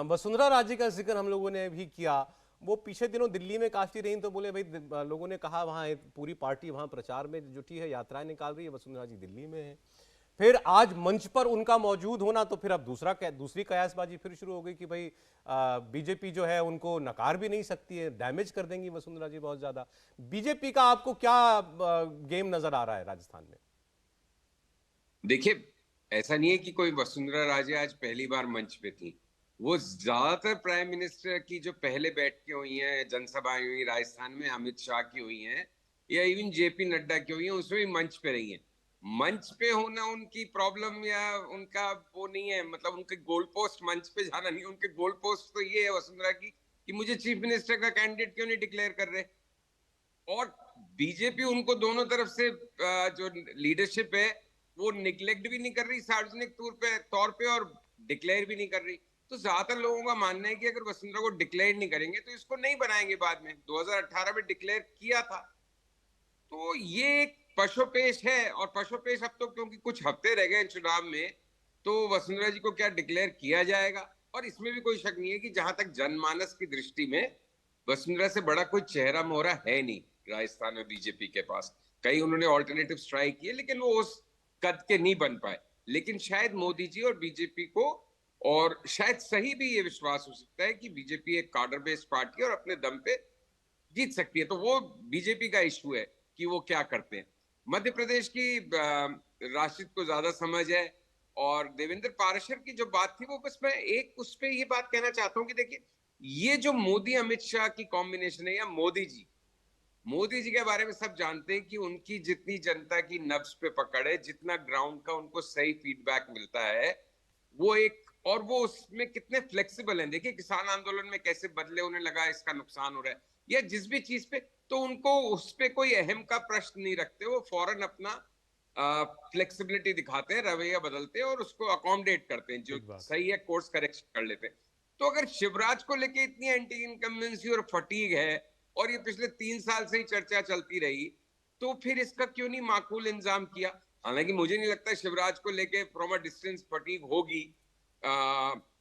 वसुंधरा राजे का जिक्र हम लोगों ने भी किया। वो पिछले दिनों दिल्ली में काफी रही, तो बोले भाई, लोगों ने कहा वहां पूरी पार्टी वहां प्रचार में जुटी है, यात्राएं निकाल रही है, वसुंधरा जी दिल्ली में है। फिर आज मंच पर उनका मौजूद होना, तो फिर अब दूसरी कयासबाजी फिर शुरू हो गई कि भाई बीजेपी जो है उनको नकार भी नहीं सकती है, डैमेज कर देंगी वसुंधरा जी बहुत ज्यादा। बीजेपी का आपको क्या गेम नजर आ रहा है राजस्थान में? देखिए, ऐसा नहीं है कि कोई वसुंधरा राजे आज पहली बार मंच पे थी। वो ज्यादातर प्राइम मिनिस्टर की जो पहले बैठकें हुई हैं, जनसभाएं हुई राजस्थान में, अमित शाह की हुई हैं या इवन जेपी नड्डा की हुई हैं, उसमें भी मंच पे रही हैं। मंच पे होना उनकी प्रॉब्लम या उनका वो नहीं है, मतलब उनके गोल पोस्ट मंच पे जाना नहीं। उनके गोल पोस्ट तो ये है वसुंधरा की कि मुझे चीफ मिनिस्टर का कैंडिडेट क्यों नहीं डिक्लेयर कर रहे। और बीजेपी उनको दोनों तरफ से जो लीडरशिप है वो निग्लेक्ट भी नहीं कर रही सार्वजनिक तौर पे और डिक्लेयर भी नहीं कर रही। तो ज्यादातर लोगों का मानना है कि अगर वसुंधरा को डिक्लेयर नहीं करेंगे तो इसको नहीं बनाएंगे बाद में। 2018 में डिक्लेयर किया था। तो ये एक पशुपेश है, और पशुपेश अब तो क्योंकि कुछ हफ्ते रह गए चुनाव में, तो वसुंधरा जी को क्या डिक्लेयर किया जाएगा। और इसमें भी कोई शक नहीं है कि जहां तक जनमानस की दृष्टि में वसुंधरा से बड़ा कोई चेहरा मोहरा है नहीं राजस्थान में बीजेपी के पास। कई उन्होंने ऑल्टरनेटिव ट्राई किए लेकिन वो उस कद के नहीं बन पाए। लेकिन शायद मोदी जी और बीजेपी को, और शायद सही भी ये विश्वास हो सकता है कि बीजेपी एक कार्डर बेस्ड पार्टी है और अपने दम पे जीत सकती है। तो वो बीजेपी का इशू है कि वो क्या करते हैं। मध्य प्रदेश की राष्ट्रीय को ज्यादा समझ है, और देवेंद्र पाराशर की जो बात थी वो बस मैं एक उस पे ये बात कहना चाहता हूं कि देखिए, ये जो मोदी अमित शाह की कॉम्बिनेशन है, या मोदी जी के बारे में सब जानते हैं कि उनकी जितनी जनता की नब्ज पे पकड़ है, जितना ग्राउंड का उनको सही फीडबैक मिलता है, वो एक, और वो उसमें कितने फ्लेक्सिबल हैं। देखिए किसान आंदोलन में कैसे बदले उन्हें लगा इसका नुकसान हो रहा है, या जिस भी चीज पे, तो उनको उस पे कोई अहम का प्रश्न नहीं रखते। वो फौरन अपना फ्लेक्सिबिलिटी दिखाते हैं, रवैया बदलते हैं और उसको अकोमोडेट करते हैं, जो सही है कोर्स करेक्शन कर लेते हैं। तो अगर शिवराज को लेके इतनी एंटी इनकम्बेंसी और फटीग है, और ये पिछले 3 साल से ही चर्चा चलती रही, तो फिर इसका क्यों नहीं माकूल इंतजाम किया। हालांकि मुझे नहीं लगता शिवराज को लेके फ्रॉम अ डिस्टेंस फटीग होगी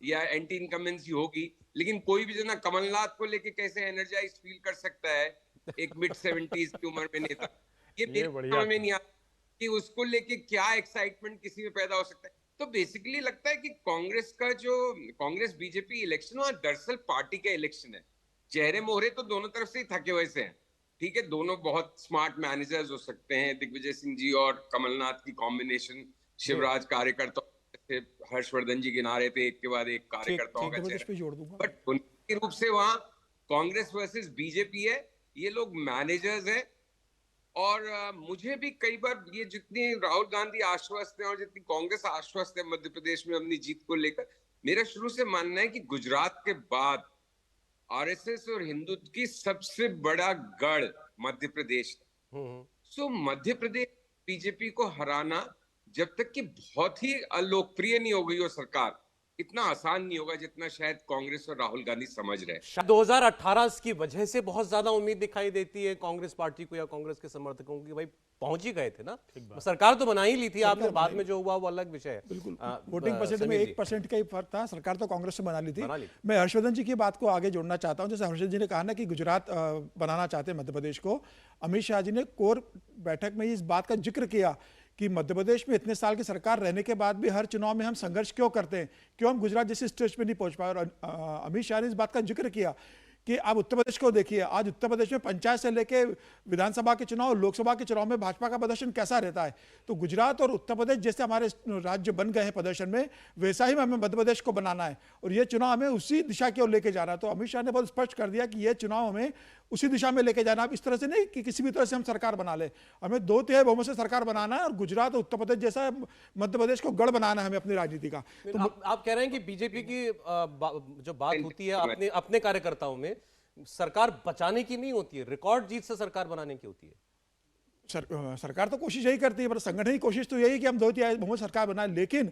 या एंटी इनकम्बेंसी होगी, लेकिन कोई भी जना कमलनाथ को लेके कैसे एनर्जाइज फील कर सकता है एक मिड 70s की उम्र में नेता, ये समझ में नहीं आता कि उसको लेके क्या एक्साइटमेंट किसी में पैदा हो सकता है। तो बेसिकली लगता है कि कांग्रेस बीजेपी इलेक्शन हुआ दरअसल पार्टी का इलेक्शन है। चेहरे मोहरे तो दोनों तरफ से ही थके हुए से हैं, ठीक है, दोनों बहुत स्मार्ट मैनेजर्स हो सकते हैं, दिग्विजय सिंह जी और कमलनाथ की कॉम्बिनेशन, शिवराज कार्यकर्ता, हर्षवर्धन जी गिना रहे थे एक के बाद एक कार्यकर्ताओं का चेहरा, बट उनके रूप से वहां कांग्रेस वर्सेस बीजेपी है, ये लोग मैनेजर्स हैं। और मुझे भी कई बार ये जितनी राहुल गांधी आश्वस्त है और जितनी कांग्रेस आश्वस्त है मध्य प्रदेश में अपनी जीत को लेकर, मेरा शुरू से मानना है कि गुजरात के बाद आरएसएस और हिंदुत्व की सबसे बड़ा गढ़ मध्य प्रदेश है। सो मध्य प्रदेश बीजेपी को हराना जब तक कि बहुत ही अलोकप्रिय नहीं हो गई हो सरकार, इतना आसान नहीं होगा जितना शायद कांग्रेस और राहुल गांधी समझ रहे हैं। 2018 की वजह से बहुत ज्यादा उम्मीद दिखाई देती है कांग्रेस पार्टी को या कांग्रेस के समर्थकों की, भाई पहुंच ही गए थे ना, सरकार तो बना ही ली थी आपने, बाद में जो हुआ वो अलग विषय है। बिल्कुल वोटिंग परसेंट में 1% का ही फर्क था, सरकार तो कांग्रेस से बना ली थी। मैं हर्षवर्धन जी की बात को आगे जोड़ना चाहता हूं। जैसे हर्षवर्धन जी ने कहा ना कि गुजरात बनाना चाहते हैं मध्य प्रदेश को, अमित शाह जी ने कोर बैठक में इस बात का जिक्र किया कि मध्य प्रदेश में इतने साल की सरकार रहने के बाद भी हर चुनाव में हम संघर्ष क्यों करते हैं, क्यों हम गुजरात जैसे स्टेज पे नहीं पहुंच पाए। और अमित शाह ने इस बात का जिक्र किया कि आप उत्तर प्रदेश को देखिए, आज उत्तर प्रदेश में पंचायत से लेके विधानसभा के चुनाव और लोकसभा के चुनाव में भाजपा का प्रदर्शन कैसा रहता है। तो गुजरात और उत्तर प्रदेश जैसे हमारे राज्य बन गए हैं प्रदर्शन में, वैसा ही हमें मध्य प्रदेश को बनाना है और ये चुनाव हमें उसी दिशा की ओर लेके जाना है। तो अमित शाह ने बहुत स्पष्ट कर दिया कि ये चुनाव हमें उसी दिशा में लेके जाना है। इस तरह से नहीं कि किसी भी तरह से हम सरकार बना ले, हमें 2/3 बहुमत से सरकार बनाना है और गुजरात और उत्तर प्रदेश जैसा मध्य प्रदेश को गढ़ बनाना है हमें अपनी राजनीति का। तो आप कह रहे हैं कि बीजेपी की जो बात होती है अपने कार्यकर्ताओं में, सरकार बचाने की नहीं होती है, रिकॉर्ड जीत से सरकार बनाने की होती है। सरकार तो कोशिश यही करती है, पर संगठन की कोशिश तो यही कि हम 2/3 बहुमत सरकार बनाए। लेकिन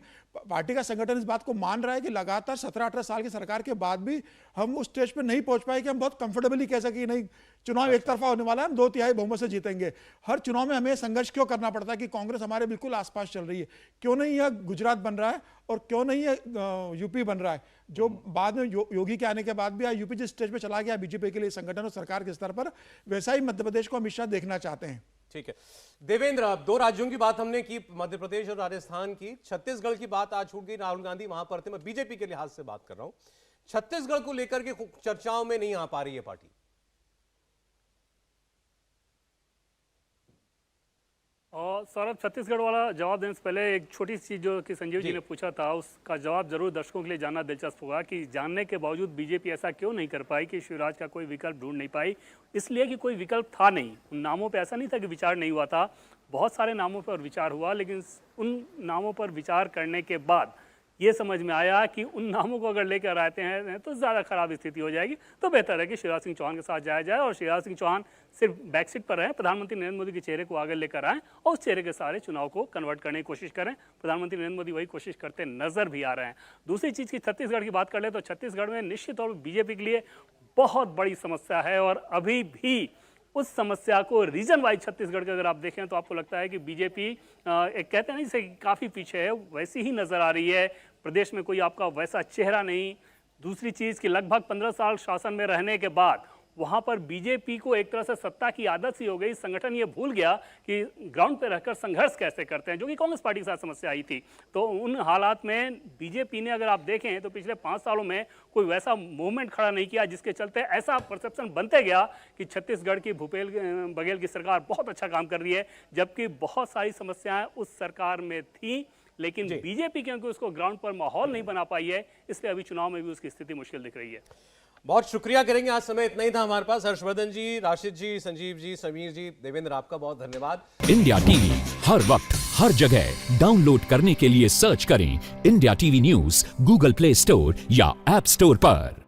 पार्टी का संगठन इस बात को मान रहा है कि लगातार 17-18 साल की सरकार के बाद भी हम उस स्टेज पर नहीं पहुंच पाए कि हम बहुत कंफर्टेबली कह सके नहीं चुनाव एक तरफा होने वाला है, हम 2/3 बहुमत से जीतेंगे। हर चुनाव में हमें संघर्ष क्यों करना पड़ता है कि कांग्रेस हमारे बिल्कुल आसपास चल रही है, क्यों नहीं यह गुजरात बन रहा है और क्यों नहीं यह यूपी बन रहा है, जो बाद में योगी के आने के बाद भी यूपी जिस स्टेज पर चला गया बीजेपी के लिए संगठन और सरकार के स्तर पर, वैसा ही मध्य प्रदेश को अमित शाह देखना चाहते हैं। ठीक है देवेंद्र, अब 2 राज्यों की बात हमने की, मध्य प्रदेश और राजस्थान की, छत्तीसगढ़ की बात आज छूट गई, राहुल गांधी वहां पर थे। मैं बीजेपी के लिहाज से बात कर रहा हूं, छत्तीसगढ़ को लेकर के चर्चाओं में नहीं आ पा रही है पार्टी। और सौरभ, छत्तीसगढ़ वाला जवाब देने से पहले एक छोटी सी चीज जो कि संजीव जी ने पूछा था, उसका जवाब जरूर दर्शकों के लिए जानना दिलचस्प होगा कि जानने के बावजूद बीजेपी ऐसा क्यों नहीं कर पाई कि शिवराज का कोई विकल्प ढूंढ नहीं पाई। इसलिए कि कोई विकल्प था नहीं, उन नामों पे ऐसा नहीं था कि विचार नहीं हुआ था, बहुत सारे नामों पर विचार हुआ, लेकिन उन नामों पर विचार करने के बाद ये समझ में आया कि उन नामों को अगर लेकर आते हैं तो ज़्यादा खराब स्थिति हो जाएगी। तो बेहतर है कि शिवराज सिंह चौहान के साथ जाया जाए और शिवराज सिंह चौहान सिर्फ बैक सीट पर रहें, प्रधानमंत्री नरेंद्र मोदी के चेहरे को आगे लेकर आएं और उस चेहरे के सारे चुनाव को कन्वर्ट करने की कोशिश करें। प्रधानमंत्री नरेंद्र मोदी वही कोशिश करते नजर भी आ रहे हैं। दूसरी चीज़ की छत्तीसगढ़ की बात कर ले तो छत्तीसगढ़ में निश्चित तौर पर बीजेपी के लिए बहुत बड़ी समस्या है और अभी भी उस समस्या को रीजन वाइज छत्तीसगढ़ के अगर आप देखें तो आपको लगता है कि बीजेपी एक कहते हैं ना इसे काफ़ी पीछे है, वैसी ही नज़र आ रही है। प्रदेश में कोई आपका वैसा चेहरा नहीं। दूसरी चीज़ कि लगभग 15 साल शासन में रहने के बाद वहाँ पर बीजेपी को एक तरह से सत्ता की आदत सी हो गई। संगठन ये भूल गया कि ग्राउंड पे रहकर संघर्ष कैसे करते हैं, जो कि कांग्रेस पार्टी के साथ समस्या आई थी। तो उन हालात में बीजेपी ने अगर आप देखें तो पिछले 5 सालों में कोई वैसा मूवमेंट खड़ा नहीं किया जिसके चलते ऐसा परसेप्शन बनते गया कि छत्तीसगढ़ की भूपेश बघेल की सरकार बहुत अच्छा काम कर रही है, जबकि बहुत सारी समस्याएं उस सरकार में थी। लेकिन बीजेपी क्योंकि उसको ग्राउंड पर माहौल नहीं बना पाई है, इसलिए अभी चुनाव में भी उसकी स्थिति मुश्किल दिख रही है। बहुत शुक्रिया करेंगे, आज समय इतना ही था हमारे पास। हर्षवर्धन जी, राशिद जी, संजीव जी, समीर जी, देवेंद्र, आपका बहुत धन्यवाद। इंडिया टीवी हर वक्त हर जगह डाउनलोड करने के लिए सर्च करें India TV news Google play store या ऐप स्टोर पर।